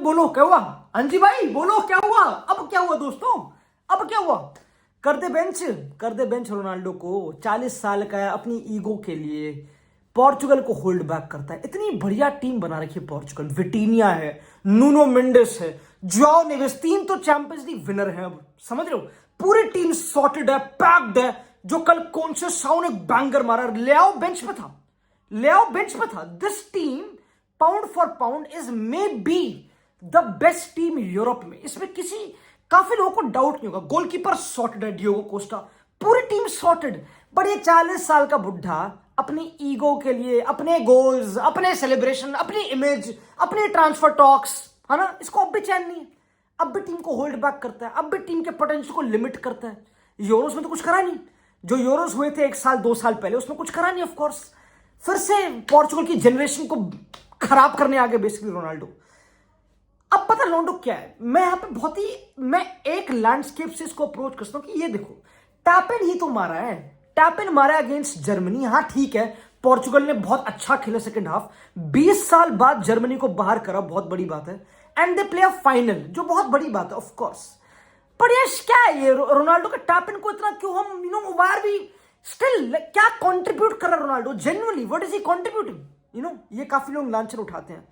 बोलो क्या हुआ? हाँ जी भाई बोलो क्या हुआ? अब क्या हुआ दोस्तों? अब क्या हुआ? कर दे बेंच रोनाल्डो को। 40 साल का है, अपनी ईगो के लिए पोर्चुगल को होल्ड बैक करता है। इतनी बढ़िया टीम बना रखी है पोर्चुगल। विटीनिया है, नूनो मेंडेस है, जोआओ नेवेस, तीन तो चैंपियंस लीग विनर है। अब समझ रहे हो, पूरी टीम सॉर्टेड है, पैक्ड है। जो कल कॉन्शियस ने बैंगर मारा, लेआओ बेंच पे था। This team pound for pound is may be the best team Europe में। इसमें किसी काफी लोगों को डाउट नहीं होगा। गोलकीपर सॉर्टेड है, डियोगो कोस्टा, पूरी टीम सॉर्टेड। बट ये 40 साल का बुढ़ा अपनी ईगो के लिए, अपने गोल्स, अपने सेलिब्रेशन, अपनी इमेज, अपने ट्रांसफर टॉक्स, है ना, इसको अब भी चैन नहीं है। अब भी टीम को होल्ड बैक करता है, अब भी टीम के पोटेंशियल को लिमिट करता है। यूरोस में तो कुछ करा नहीं। जो यूरोस हुए थे 1 साल 2 साल पहले, उसमें कुछ करा नहीं। ऑफ कोर्स फिर से पोर्चुगल की जनरेशन को खराब करने आ गए बेसिकली रोनाल्डो। अब पता रोनाल्डो क्या है, मैं यहां पे मैं एक लैंडस्केप से इसको अप्रोच करता हूं कि ये देखो, टैपिन ही तो मारा है। टैपिन मारा अगेंस्ट जर्मनी। हाँ ठीक है, पोर्चुगल ने बहुत अच्छा खेला सेकंड हाफ। 20 साल बाद जर्मनी को बाहर करा, बहुत बड़ी बात है। And they play a final, जो बहुत बड़ी बात है ऑफ कोर्स। पर ये क्या है, ये रोनाल्डो का टैपिन को इतना क्यों हम वार भी स्टिल क्या कंट्रीब्यूट कर रहा है Ronaldo? Genuinely what is he contributing? ये काफी लोग लांछन उठाते हैं।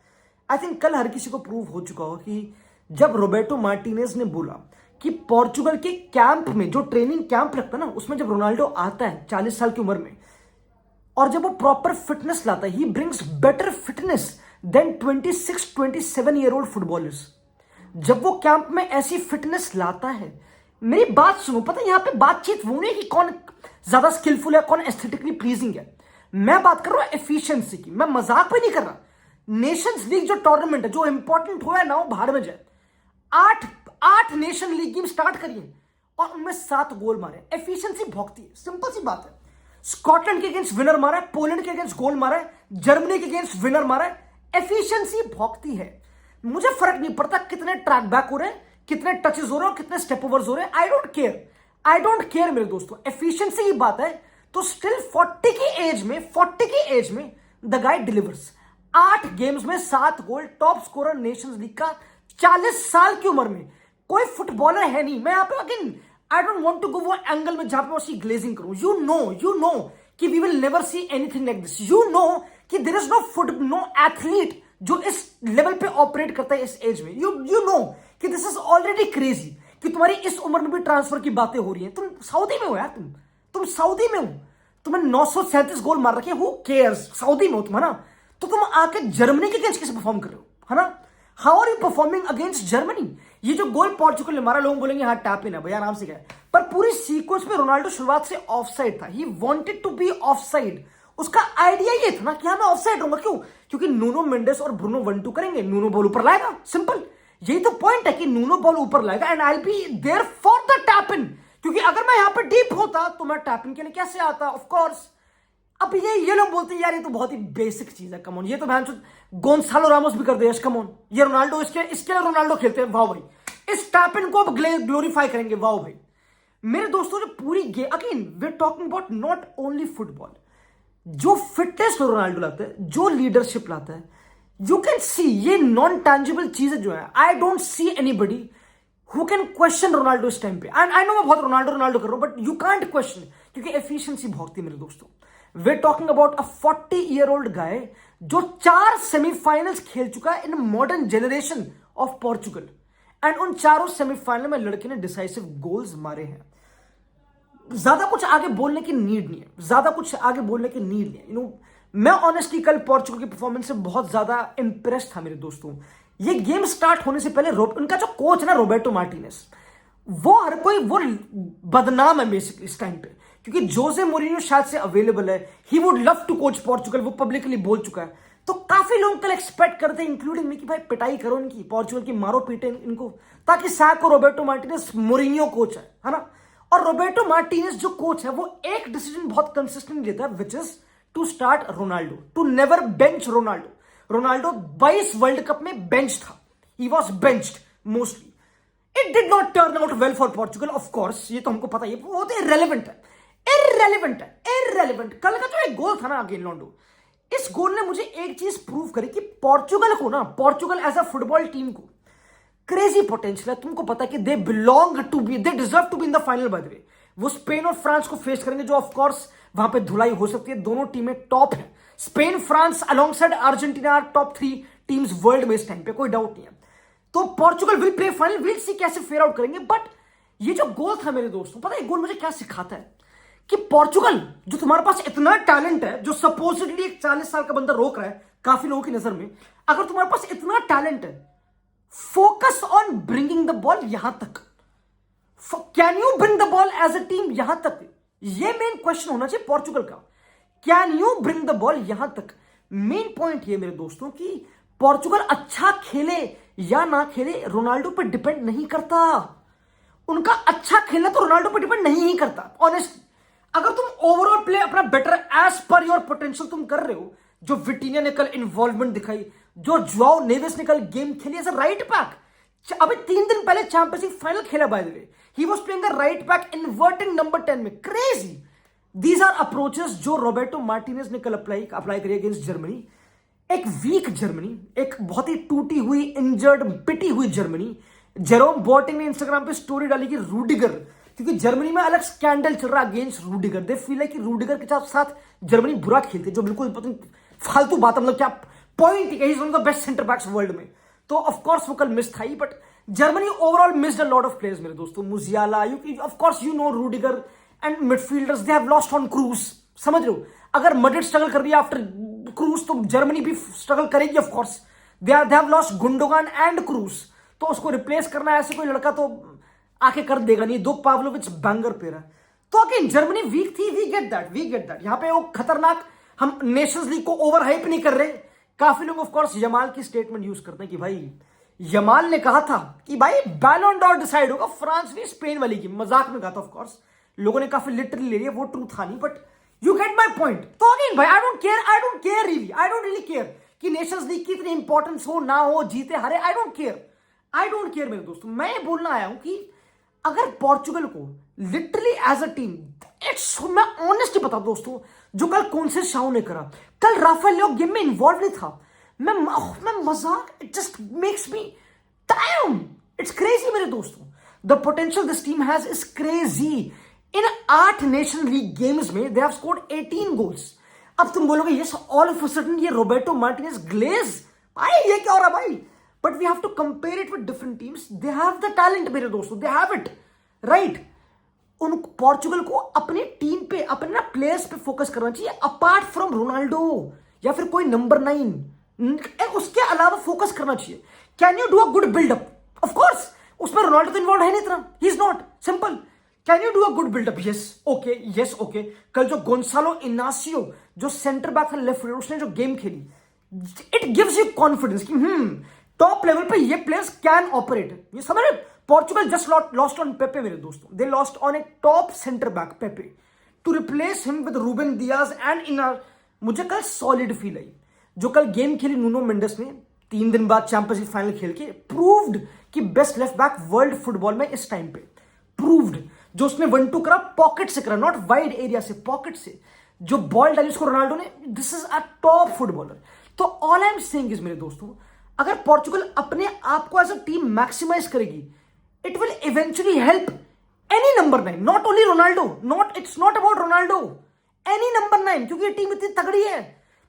आई थिंक कल हर किसी को प्रूव हो चुका होगा कि जब रोबर्टो मार्टिनेज ने बोला कि पोर्चुगल के कैंप में, जो ट्रेनिंग कैंप लगता है ना, उसमें जब रोनाल्डो आता है 40 साल की उम्र में, और जब वो प्रॉपर फिटनेस लाता है, he brings better fitness than 26-27 year old footballers. जब वो कैंप में ऐसी फिटनेस लाता है, मेरी बात सुनो, पता है यहां पे बातचीत वो नहीं कि कौन ज्यादा स्किलफुल है, कौन एस्थेटिकली प्लीजिंग है। मैं बात कर रहा हूं एफिशिएंसी की, मैं मजाक भी नहीं कर रहा। नेशंस लीग जो टूर्नामेंट है, जो इंपॉर्टेंट हो या ना हो, बाहर में जाए। 8 नेशन लीग गेम स्टार्ट करिए और उनमें 7 गोल मारे, एफिशिएंसी भौंकती है। सिंपल सी बात है। स्कॉटलैंड के अगेंस्ट विनर मारा है, पोलैंड के अगेंस्ट गोल मारा है, जर्मनी के अगेंस्ट विनर मारा है, एफिशिएंसी भौंकती है। मुझे फर्क नहीं पड़ता कितने ट्रैक बैक हो रहे हैं, कितने टचेस हो रहे हैं, कितने स्टेप ओवर्स हो रहे हैं। आई डोंट केयर मेरे दोस्तों, एफिशिएंसी की बात है। तो स्टिल 40 की एज में द गाय डिलीवर्स। 8 गेम्स में 7 गोल, टॉप स्कोरर नेशंस लीग का, 40 साल की उम्र में। कोई फुटबॉलर है नहीं। मैं यहां पे again I don't want to go वो एंगल में जहां पे मैं ग्लेजिंग करूं। यू नो कि we will never see anything like this. You know कि देयर इज नो एथलीट जो इस लेवल पे ऑपरेट करता है इस एज में। यू नो कि दिस इज ऑलरेडी क्रेजी कि तुम्हारी इस उम्र में भी ट्रांसफर की बातें हो रही हैं। तुम सऊदी में हो यार, तुम सऊदी में हो, तुम्हें 937 गोल मार रखे, हु केयर्स? सऊदी में हो तुम, है ना? तो तुम आके जर्मनी के अगेंस्ट कैसे परफॉर्म कर रहे हो, है ना? How are you performing against Germany? ये जो गोल पोर्चुगल ने मारा, लोग बोलेंगे हाँ टैपिन है, भैया आराम से क्या है। पर पूरी सीक्वेंस में रोनाल्डो शुरुआत से ऑफसाइड था। He wanted to be offside. उसका आइडिया ये था ना कि हाँ मैं ऑफसाइड रहूंगा। क्यों? क्योंकि नूनो मेंडेस और ब्रूनो 1-2 करेंगे, नूनो बॉल ऊपर लाएगा। सिंपल, यही तो पॉइंट है कि नूनो बॉल ऊपर लाएगा and I will be there for the tap in. क्योंकि अगर मैं यहां पे डीप होता तो मैं टैपिन के लिए कैसे आता? Of course. अब ये लोग बोलते हैं यार ये तो बहुत ही बेसिक चीज है, कम ऑन, ये तो भैंस गोंसालो रामोस भी कर दे, कम ऑन, ये रोनाल्डो, इसके लिए रोनाल्डो खेलते हैं, वाह भाई। इस टैपिन को अब ग्लोरीफाई करेंगे, वाह भाई। मेरे दोस्तों, जो पूरी game, again we are talking about not only football, जो फिटनेस में रोनाल्डो लाता है, जो लीडरशिप लाता है, यू कैन सी ये नॉन टैंजिबल चीजें जो है, I don't see anybody who can question Ronaldo इस टाइम पे। एंड आई नो मैं बहुत रोनाल्डो कर रहा हूं, बट यू कांट क्वेश्चन, क्योंकि एफिशिएंसी भौंकती है मेरे दोस्तों। वे टॉकिंग अबाउट अ 40-year-old गाय जो 4 सेमीफाइनल्स खेल चुका है in modern generation of Portugal, and उन 4 सेमीफाइनल में लड़के ने डिसाइसिव गोल्स मारे हैं। ज्यादा कुछ आगे बोलने की नीड नहीं है, मैं ऑनेस्टली कल पोर्चुगल की परफॉर्मेंस से बहुत ज्यादा इंप्रेस था मेरे दोस्तों। ये गेम स्टार्ट होने से पहले उनका जो कोच है ना, रोबर्टो मार्टिनेज, वो हर कोई वो बदनाम है बेसिकली इस टाइम पे, क्योंकि जोसे मोरिन्यो शायद से अवेलेबल है, he would love to coach Portugal, वो पब्लिकली बोल चुका है। तो काफी लोग कल एक्सपेक्ट करते हैं, इंक्लूडिंग मी, कि भाई पिटाई करो इनकी, पोर्चुगल की मारो पीटे इनको, ताकि सैको रोबर्टो मार्टिनेज मोरिन्यो कोच है ना? और रोबर्टो मार्टिनेज जो कोच है, वो एक डिसीजन बहुत कंसिस्टेंट लेता है, which is to start Ronaldo, to never bench Ronaldo. Ronaldo 22 world cup में बेंच था, he was benched mostly. It did not turn out well for Portugal, of course, ये तो हमको पता है, वो तो इररेलेवेंट है। कल का जो एक गोल था ना अगेन लोंडो, इस गोल ने मुझे एक चीज प्रूव करी कि Portugal as a football team को क्रेजी पोटेंशियल है, तुमको पता है कि they belong to be, they deserve to be in the final. By the way वो स्पेन और फ्रांस को फेस करेंगे, जो ऑफ कोर्स वहां पे धुलाई हो सकती है। दोनों टीमें टॉप है, Spain France along side Argentina top 3 teams world में इस टाइम पे, कोई डाउट नहीं है। तो Portugal will play final, will see कैसे फेयर आउट करेंगे। बट ये जो गोल था मेरे दोस्तों, पता है गोल मुझे क्या सिखाता है कि पोर्चुगल, जो तुम्हारे पास इतना टैलेंट है, जो सपोजिटली एक 40 साल का बंदा रोक रहा है काफी लोगों की नजर में, अगर तुम्हारे पास इतना टैलेंट है, focus on bringing the ball यहां तक। Can you bring the ball as a team यहां तक? ये मेन क्वेश्चन होना चाहिए पोर्चुगल का। Can you bring the ball यहां तक? मेन पॉइंट ये मेरे दोस्तों कि पोर्चुगल अच्छा खेले या ना खेले रोनाल्डो पर डिपेंड नहीं करता। उनका अच्छा खेलना तो रोनाल्डो पर डिपेंड नहीं ही करता ऑनेस्ट। अगर तुम ओवरऑल प्ले अपना better as per your potential तुम कर रहे हो, जो विटिनिया ने कल इन्वॉल्वमेंट दिखाई, जो जुआओ नेवेस ने कल गेम खेली एज अ राइट बैक, अभी 3 दिन पहले चैंपियंस लीग फाइनल खेला bye the way, he was playing the right back inverting number 10 में, क्रेजी। दीज आर अप्रोचेस जो रॉबर्टो मार्टिनेज ने कल अप्लाई करी अगेंस्ट जर्मनी। एक वीक जर्मनी, एक बहुत ही टूटी हुई, इंजर्ड, पिटी हुई जर्मनी। जेरोम बोटिंग ने इंस्टाग्राम पे स्टोरी डाली कि रूडिगर, क्योंकि जर्मनी में अलग स्कैंडल चल रहा है अगेंस्ट रूडिगर, दे फील है कि रूडिगर के साथ जर्मनी बुरा खेलती, जो बिल्कुल फालतू बात, मतलब क्या पॉइंट है, one of the best centre backs world में। तो ऑफ कोर्स वो कल मिस था ही, but Germany overall missed a lot of players मेरे दोस्तों। Musiala, of course you know Rudiger and midfielders, they have lost on Kroos, समझ रहे हो? अगर मड्रिड स्ट्रगल कर रही है आफ्टर क्रूज, तो जर्मनी भी स्ट्रगल करेगी of course. They have lost Gundogan and Kroos, तो उसको रिप्लेस करना ऐसे कोई लड़का तो आके कर देगा नहीं। दो पावलोविच बैंगर पे रहा, तो अगेन जर्मनी वीक थी, वी गेट दैट। यहाँ पे वो खतरनाक, हम नेशंस लीग को ओवर हाइप नहीं कर रहे। काफी लोग ऑफ कोर्स यमाल की स्टेटमेंट यूज करते हैं कि भाई यमाल ने कहा था कि भाई बैलन डॉर डिसाइड होगा फ्रांस भी स्पेन वाली की, मजाक में कहा था। ऑफ कोर्स लोगों ने काफी लिटरली ले लिया, वो ट्रू था नहीं, but you get my point. तो अगेन भाई I don't care really care कि नेशंस लीग की इतनी इंपॉर्टेंस हो ना हो, जीते हारे, आई डोंट केयर मेरे दोस्तों। मैं बोलना आया हूं कि अगर पोर्चुगल को लिटरली एज अ टीम, मैं ऑनेस्टली बता दोस्तों, जो कल कौन से शाह ने करा, कल राफेल लियो गेम में इन्वॉल्व नहीं था, मैं मजाक, it just makes me time, it's crazy मेरे दोस्तों। The potential this team has is crazy. In 8 nation league games में दे हैव स्कोर्ड 18 गोल्स। अब तुम बोलोगे yes all of a sudden ये रोबर्टो मार्टिनेज ग्लेज, भाई ये क्या हो रहा है भाई? But we have to compare it with different teams, they have the talent मेरे दोस्तों, दे हैव इट, राइट। उन पोर्चुगल को अपनी टीम पे, अपने ना प्लेयर्स पे फोकस करना चाहिए, अपार्ट फ्रॉम रोनाल्डो या फिर कोई नंबर 9, उसके अलावा फोकस करना चाहिए। Can you do a good buildup? Of course उसमें रोनाल्डो तो इन्वॉल्व है नहीं इतना, he is not, simple. Can you do a good buildup? Yes okay. कल जो गोंसालो इनासियो जो सेंटर बैक था लेफ्ट, उसने जो गेम खेली, इट गिव्स यू कॉन्फिडेंस कि टॉप लेवल पे ये प्लेयर्स कैन ऑपरेट। ये समझ रहे? Portugal just lost on Pepe मेरे दोस्तों, they lost on A top centre back Pepe to replace him with Ruben Dias and इनार। मुझे कल सॉलिड फील आई जो कल गेम खेली नूनो मेंडेस ने 3 दिन बाद चैंपियंस लीग फाइनल खेल के, प्रूव्ड कि best left back world football में इस टाइम पे, प्रूव्ड। जो उसने 1-2 करा पॉकेट से करा, नॉट वाइड एरिया से, पॉकेट से जो बॉल डाली उसको रोनाल्डो ने, this is a top footballer. तो all I am saying is मेरे दोस्तों, अगर पोर्चुगल अपने आप को एज अ टीम मैक्सिमाइज करेगी, it will eventually help any number 9, not only Ronaldo, it's not about Ronaldo, any number 9, क्योंकि ये टीम इतनी तगड़ी है।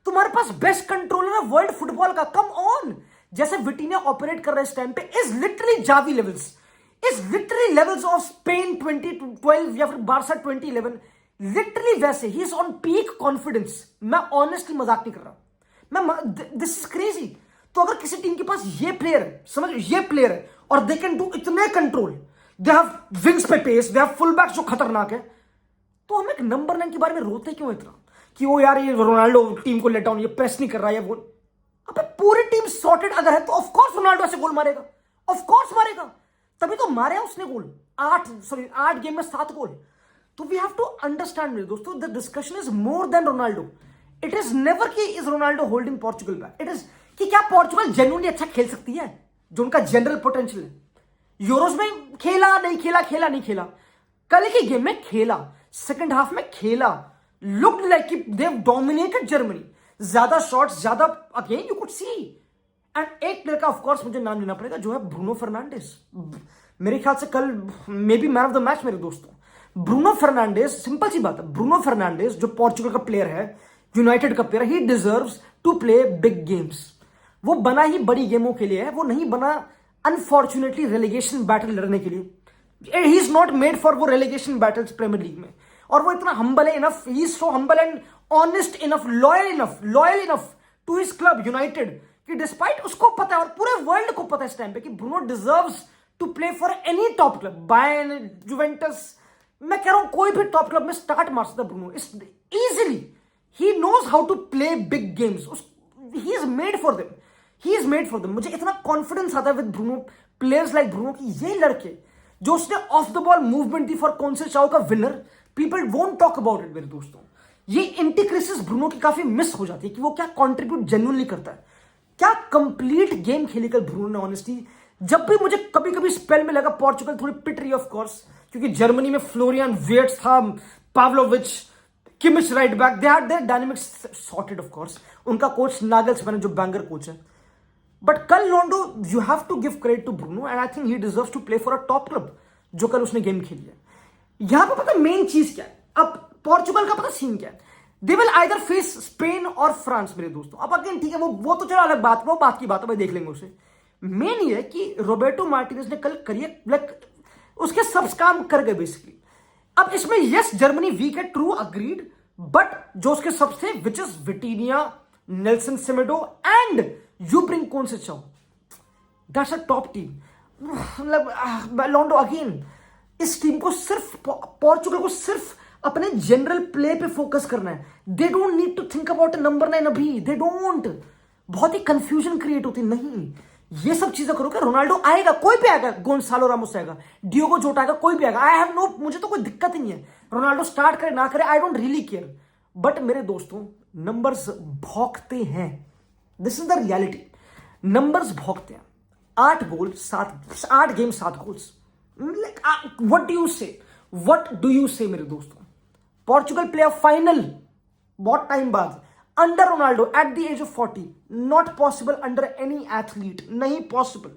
तुम्हारे पास बेस्ट कंट्रोलर है वर्ल्ड फुटबॉल का, कम ऑन। जैसे विटिनिया ऑपरेट कर रहे इस टाइम पे, is literally Xavi levels, is literally levels of Spain 2012 या फिर बारसा 2011, लिटरली वैसे। He is on peak confidence, मैं ऑनेस्टली मजाक नहीं कर रहा, दिस इज क्रेजी। तो अगर किसी टीम के पास ये प्लेयर है, समझ ये प्लेयर है, और दे कैन डू इतने कंट्रोल, दे हैव विंग्स पे pace, they have full back जो खतरनाक है, तो हम एक नंबर 9 के बारे में रोते क्यों इतना कि वो यार ये रोनाल्डो टीम को लेट डाउन, ये प्रेस नहीं कर रहा है वो। अबे पूरी टीम सॉर्टेड अगर है तो ऑफ कोर्स रोनाल्डो ऐसे गोल मारेगा, ऑफ कोर्स मारेगा, तभी तो मारे उसने गोल, 8 गेम में 7 गोल। तो वी हैव टू अंडरस्टैंड मेरे दोस्तों, the discussion is more than Ronaldo. It is never कि is Ronaldo holding Portugal back, it is कि क्या पोर्चुगल जेन्युइनली अच्छा खेल सकती है, जो उनका जनरल पोटेंशियल है। यूरोज में खेला नहीं खेला, कल की गेम में खेला, सेकंड हाफ में खेला, looked like they dominated Germany, ज्यादा शॉट्स, ज्यादा, again you could see and एक प्लेयर का ऑफकोर्स मुझे नाम लेना पड़ेगा, जो है ब्रूनो फर्नांडिस। मेरे ख्याल से कल may be man of the match मेरे दोस्तों। ब्रूनो फर्नांडिस, सिंपल सी बात है, ब्रूनो फर्नांडिस जो पोर्चुगल का प्लेयर है, यूनाइटेड का player, he deserves to play big games. वो बना ही बड़ी गेमों के लिए है, वो नहीं बना अनफॉर्चुनेटली रेलीगेशन बैटल लड़ने के लिए। He is not made for वो रेलीगेशन बैटल्स प्रीमियर लीग में। और वो इतना हम्बल है enough, he is so humble and honest enough, loyal enough to his club United, कि डिस्पाइट उसको पता है और पूरे वर्ल्ड को पता है इस टाइम पे कि Bruno deserves to play for any top club, Bayern, Juventus. मैं कह रहा हूं कोई भी टॉप क्लब में स्टार्ट मार सकता है Bruno easily. He knows how to play big games, he is made for them, he is made for them. मुझे इतना कॉन्फिडेंस आता है with Bruno, players like Bruno, कि ये लड़के जो उसने ऑफ द बॉल मूवमेंट दी फॉर कॉन्सेसाओ का winner, people won't talk about it मेरे दोस्तों। ये इंटीक्रेसिस ब्रूनो की काफी मिस हो जाती है कि वो क्या कंट्रीब्यूट जेन्युइनली करता है, क्या कंप्लीट गेम खेली कल ब्रूनो ने ऑनेस्टली। जब भी मुझे कभी कभी स्पेल में लगा पोर्चुगल थोड़ी पिट रही, ऑफ कोर्स, क्योंकि जर्मनी में फ्लोरियन विर्ट्ज था, Pavlovic, Kimmich right back, they had their dynamics sorted of course. उनका कोच नागल्समैन जो बैंगर कोच है, बट कल लोंडो you have to give credit to Bruno and I think he deserves to play for a top club, जो कल उसने game खेली है। यहां पर पता मेन चीज क्या है, अब पोर्चुगल का पता सीन क्या है, they will either face Spain और फ्रांस मेरे दोस्तों। अब अगेन ठीक है, वो तो चलो अलग बात, वो बात की बात है, भाई देख लेंगे उसे। मेन ये है कि रोबर्टो मार्टिनेज ने कल करियर लाइक उसके सब काम कर गए बेसिकली। अब इसमें यस जर्मनी वीक है, ट्रू, अग्रीड, बट जो उसके सबसे which is Vitinha, Nelson Semedo and यूब्रिंग Conceicao, that's a top team. मतलब लोंडो अगेन, इस टीम को सिर्फ पोर्चुगल को सिर्फ अपने जनरल प्ले पे फोकस करना है। They don't need to think about number 9 अभी, दे डोंट। बहुत ही कंफ्यूजन क्रिएट होती, नहीं ये सब चीजें करो। क्या रोनाल्डो आएगा, कोई भी आएगा, गोंसालो रामोस आएगा, डियोगो जोटा आएगा, कोई भी आएगा, आई हैव नो, मुझे तो कोई दिक्कत ही नहीं है। रोनाल्डो स्टार्ट करे ना करे, I don't really care. But मेरे दोस्तों नंबर्स भौंकते हैं, this is the reality. Numbers भौंकते हैं। 8 game 7 goals. What do you say मेरे दोस्तों। पोर्चुगल प्ले फाइनल बहुत टाइम बाद under Ronaldo at the age of 40, not possible under any athlete, नहीं पॉसिबल।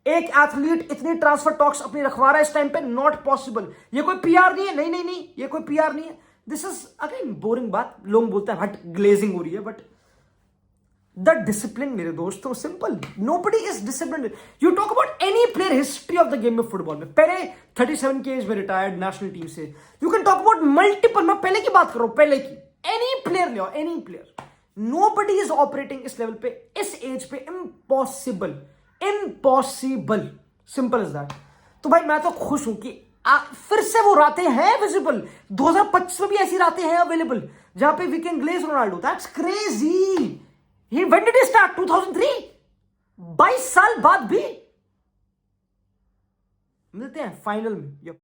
एक एथलीट इतनी ट्रांसफर टॉक्स अपनी रखवा रहा है इस टाइम पे, नॉट पॉसिबल। ये कोई पीआर नहीं है, नहीं, ये कोई पीआर नहीं है। दिस इज अगेन बोरिंग बात, लोग बोलते हैं हट ग्लेजिंग हो रही है, बट द डिसिप्लिन मेरे दोस्तों simple, nobody is discipline. You talk about any player history of the game में फुटबॉल में, पहले 37 के एज में रिटायर्ड नेशनल टीम से, you can talk about multiple, मैं पहले की बात कर रहा हूं, पहले की, एनी प्लेयर ले आओ, any player, nobody is operating इस लेवल पे, इस एज पे, इम्पॉसिबल, सिंपल इज दैट। तो भाई मैं तो खुश हूं कि फिर से वो रातें हैं विजिबल। 2025 में भी ऐसी रातें हैं अवेलेबल जहां पे we can glaze Ronaldo, that's crazy. When did he start? 2003? 22 साल बाद भी मिलते हैं फाइनल में।